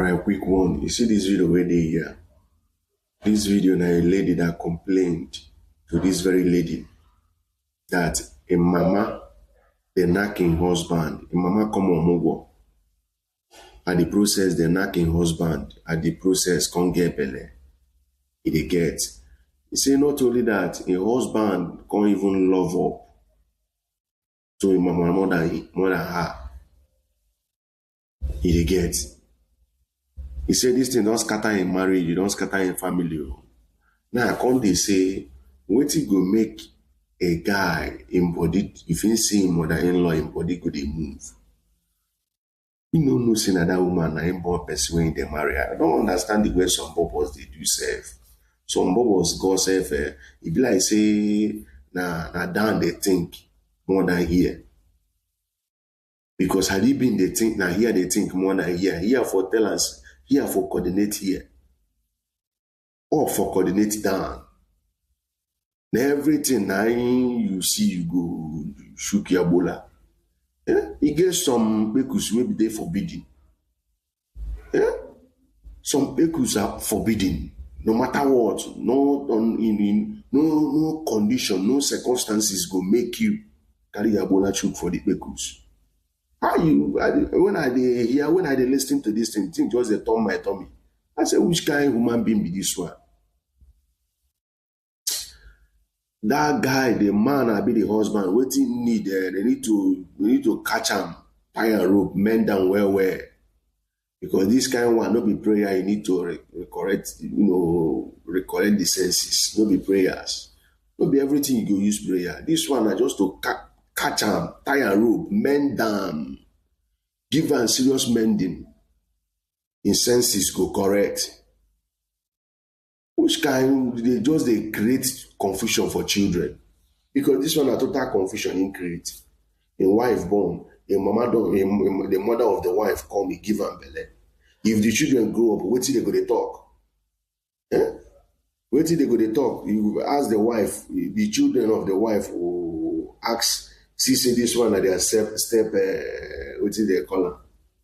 Alright, quick one. You see this video where they here? This video now a lady that complained to this very lady that a mama they knacking husband. A mama come on mogo. At the process, they knacking husband. At the process, can't get belly. It get. He say not only that, a husband can't even love up to a mama more than her. It get. He said this thing don't scatter in marriage, you don't scatter in family. Now come they say, what it go make a guy embodied, if you see him mother-in-law embody go they move. You know no say that woman na born person when they marry. I don't understand the way some bubbles they do self. Some bubbles go self, it be like say na down they think more than here. Because had he been they think, now here they think more than here. Here for tell us, here for coordinate here. Or for coordinate down. Now everything now you see you go shook your bola. Yeah? You get some pekus maybe they forbidden. Yeah? Some pekus are forbidden. No matter what, no condition, no circumstances go make you carry your bola chook for the pekus. How you when I listen to this thing just they turn my tummy. I say, which kind of human being be this one? That guy, the man, I be the husband. What he need? We need to catch him, tie a rope, mend down well. Because this kind of one, no be prayer. You need to recollect the senses. No be prayers. No be everything you go use prayer. This one, I just to catch him, tie a rope, mend down, give him serious mending. In senses go correct. Which kind they create confusion for children. Because this one a total confusion in create. A wife born, the mother of the wife come, give her belly. If the children grow up, wait till they go to talk. Eh? Wait till they go to talk. You ask the wife, the children of the wife will ask, see this one that they are step what do they call them?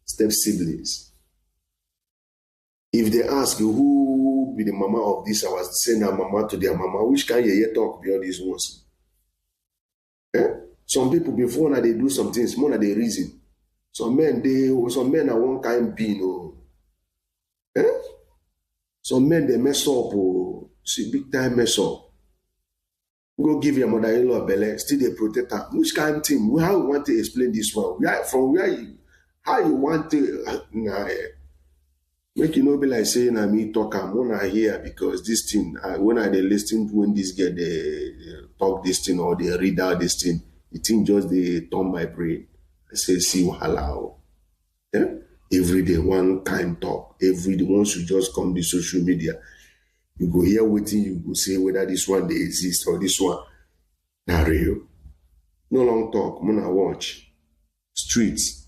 Step siblings. If they ask who be the mama of this, I was saying her mama to their mama, which can you talk beyond these ones? Eh? Some people before now they do some things, more than they reason. Some men are one kind being, eh? Some men they mess up, see big time mess up. Go give your mother-in-law a belly, still they protect her. Which kind of thing? How you want to explain this one? How you want to make you know be like saying I me talk I'm gonna hear because this thing when I they listen when this girl they talk this thing or they read out this thing, the thing just they turn my brain. I say see wahala. Yeah? Every day one kind talk. Every day once you just come to social media, you go hear waiting, you go say whether this one they exist or this one not real. No long talk, I'm gonna watch streets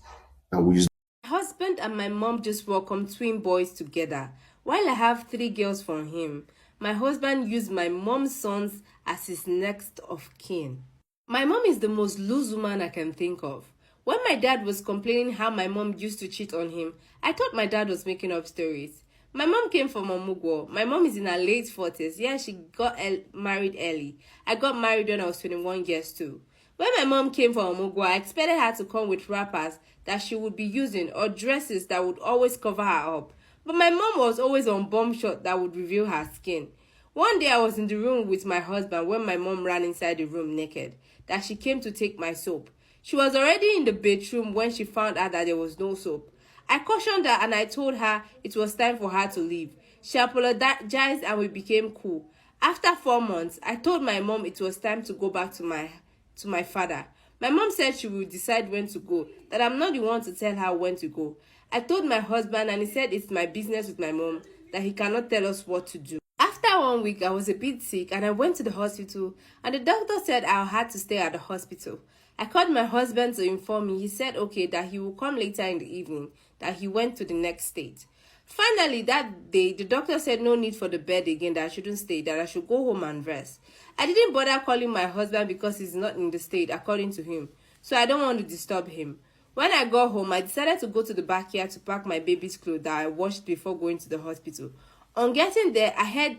and we My husband and my mom just welcomed twin boys together. While I have 3 girls from him, my husband used my mom's sons as his next of kin. My mom is the most loose woman I can think of. When my dad was complaining how my mom used to cheat on him, I thought my dad was making up stories. My mom came from Omugwo. My mom is in her late 40s. Yeah, she got married early. I got married when I was 21 years too. When my mom came from Omugwo, I expected her to come with wrappers that she would be using or dresses that would always cover her up. But my mom was always on bomb shot that would reveal her skin. One day I was in the room with my husband when my mom ran inside the room naked, that she came to take my soap. She was already in the bedroom when she found out that there was no soap. I cautioned her and I told her it was time for her to leave. She apologized and we became cool. After 4 months, I told my mom it was time to go back to my father. My mom said she will decide when to go, that I'm not the one to tell her when to go. I told my husband and he said it's my business with my mom, that he cannot tell us what to do. After 1 week, I was a bit sick and I went to the hospital and the doctor said I had to stay at the hospital. I called my husband to inform me. He said okay, that he will come later in the evening, that he went to the next state. Finally, that day, the doctor said no need for the bed again, that I shouldn't stay, that I should go home and rest. I didn't bother calling my husband because he's not in the state, according to him, so I don't want to disturb him. When I got home, I decided to go to the backyard to pack my baby's clothes that I washed before going to the hospital. On getting there, I heard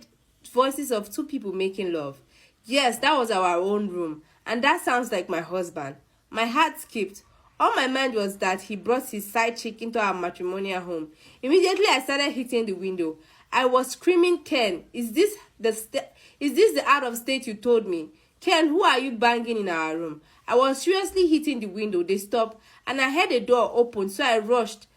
voices of two people making love. Yes, that was our own room, and that sounds like my husband. My heart skipped. All my mind was that he brought his side chick into our matrimonial home. Immediately, I started hitting the window. I was screaming, Ken, is this the out of state you told me? Ken, who are you banging in our room? I was seriously hitting the window. They stopped, and I heard the door open, so I rushed.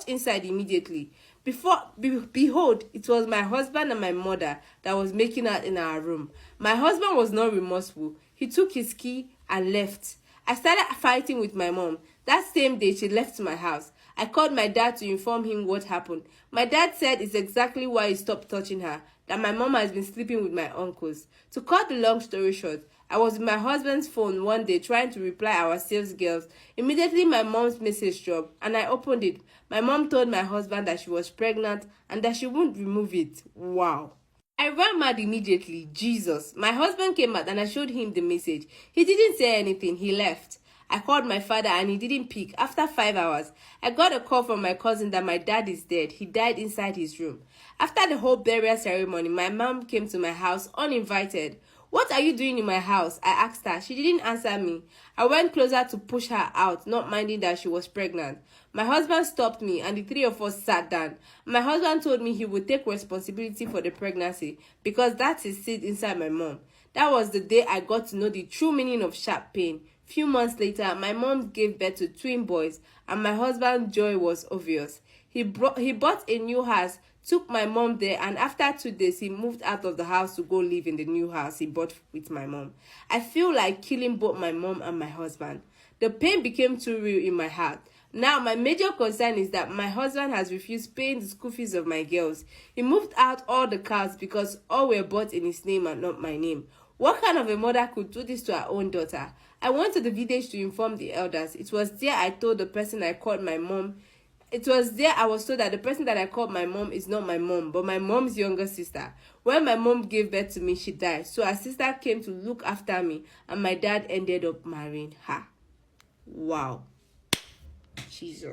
Inside immediately. Behold, it was my husband and my mother that was making out in our room. My husband was not remorseful. He took his key and left. I started fighting with my mom. That same day, she left my house. I called my dad to inform him what happened. My dad said it's exactly why he stopped touching her, that my mom has been sleeping with my uncles. To cut the long story short, I was with my husband's phone one day trying to reply our sales girls. Immediately, my mom's message dropped, and I opened it. My mom told my husband that she was pregnant and that she wouldn't remove it. Wow. I ran mad immediately. Jesus. My husband came out and I showed him the message. He didn't say anything. He left. I called my father and he didn't pick. After 5 hours, I got a call from my cousin that my dad is dead. He died inside his room. After the whole burial ceremony, my mom came to my house uninvited. What are you doing in my house? I asked her. She didn't answer me. I went closer to push her out, not minding that she was pregnant. My husband stopped me and the three of us sat down. My husband told me he would take responsibility for the pregnancy because that's his seed inside my mom. That was the day I got to know the true meaning of sharp pain. Few months later, my mom gave birth to twin boys and my husband's joy was obvious. He bought a new house, took my mom there, and after 2 days, he moved out of the house to go live in the new house he bought with my mom. I feel like killing both my mom and my husband. The pain became too real in my heart. Now, my major concern is that my husband has refused paying the school fees of my girls. He moved out all the cars because all were bought in his name and not my name. What kind of a mother could do this to her own daughter? I went to the village to inform the elders. It was there I told the person I called my mom. It was there I was told that the person that I called my mom is not my mom, but my mom's younger sister. When my mom gave birth to me, she died. So her sister came to look after me, and my dad ended up marrying her. Wow. Jesus.